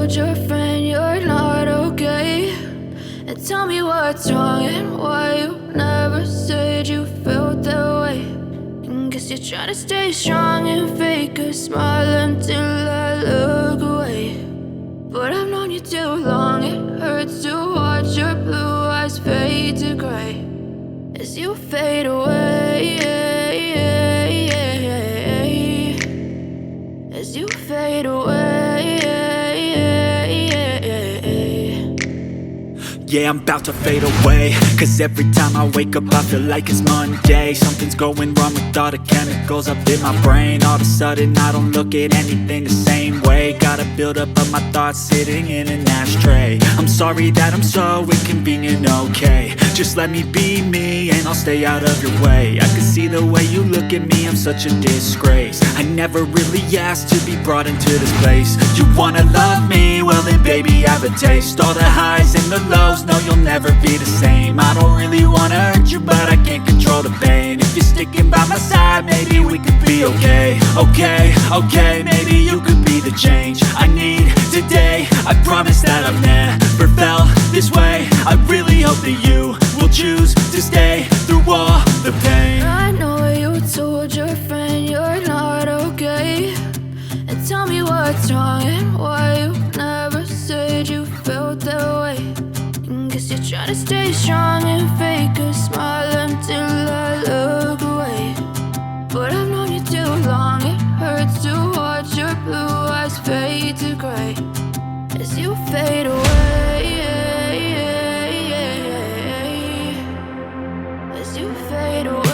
told your friend you're not okay, and tell me what's wrong and why you never said you felt that way. And guess you're trying to stay strong and fake a smile until I look away. But I've known you too long, it hurts to watch your blue eyes fade to gray as you fade away, as you fade away. Yeah, I'm about to fade away, cause every time I wake up I feel like it's Monday. Something's going wrong with all the chemicals up in my brain. All of a sudden I don't look at anything the same way. Got a buildup of my thoughts sitting in an ashtray. I'm sorry that I'm so inconvenient, okay. Just let me be me and I'll stay out of your way. I can see the way you look at me, I'm such a disgrace. I never really asked to be brought into this place. You wanna love me? Well then baby, have a taste. All the highs and the lows, no, you'll never be the same. I don't really wanna hurt you, but I can't control the pain. If you're sticking by my side, maybe we could be okay. Okay, maybe you could be the change I need today. I promise that I've never felt this way. I really hope that you will choose to stay through all the pain. I know you told your friend you're not okay, and tell me what's wrong and why you never said you felt that way. And guess you're trying to stay strong and fake a smile until I look away. But I've known you too long, it hurts to watch your blue eyes fade to gray as you fade away, as you fade away.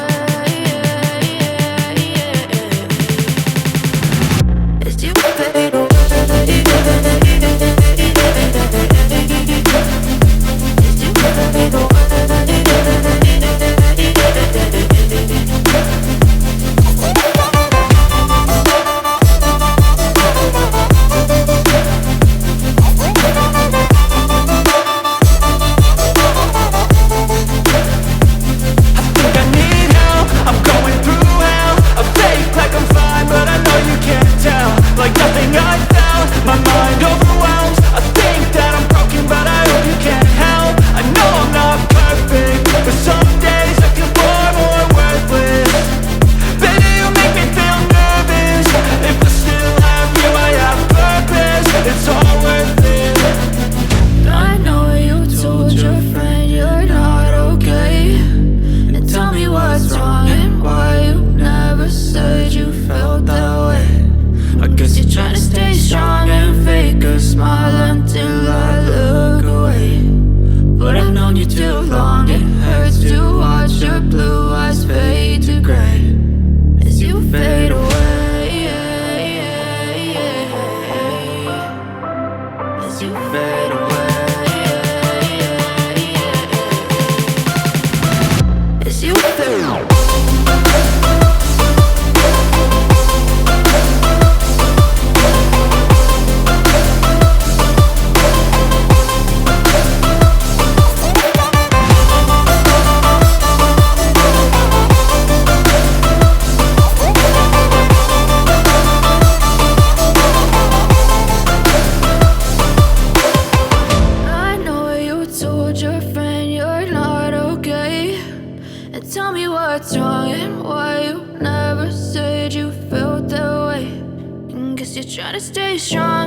As you fade away, as you fade away. Like nothing I found, my mind overwhelms. I think that I'm broken, but I hope you can't help. I know I'm not perfect, but some days I feel far more worthless. Baby, you make me feel nervous. If I still have you, I have purpose. It's all worth it. I know you told your friend you're not okay, and tell me what's wrong and why you never said you felt that way. I guess you're trying to stay strong and fake a smile until I look away. But I've known you too long, it hurts to watch your blue eyes fade to gray as you fade away, as you fade away, as you fade away. Your friend you're not okay, and tell me what's wrong and why you never said you felt that way. And guess you're trying to stay strong.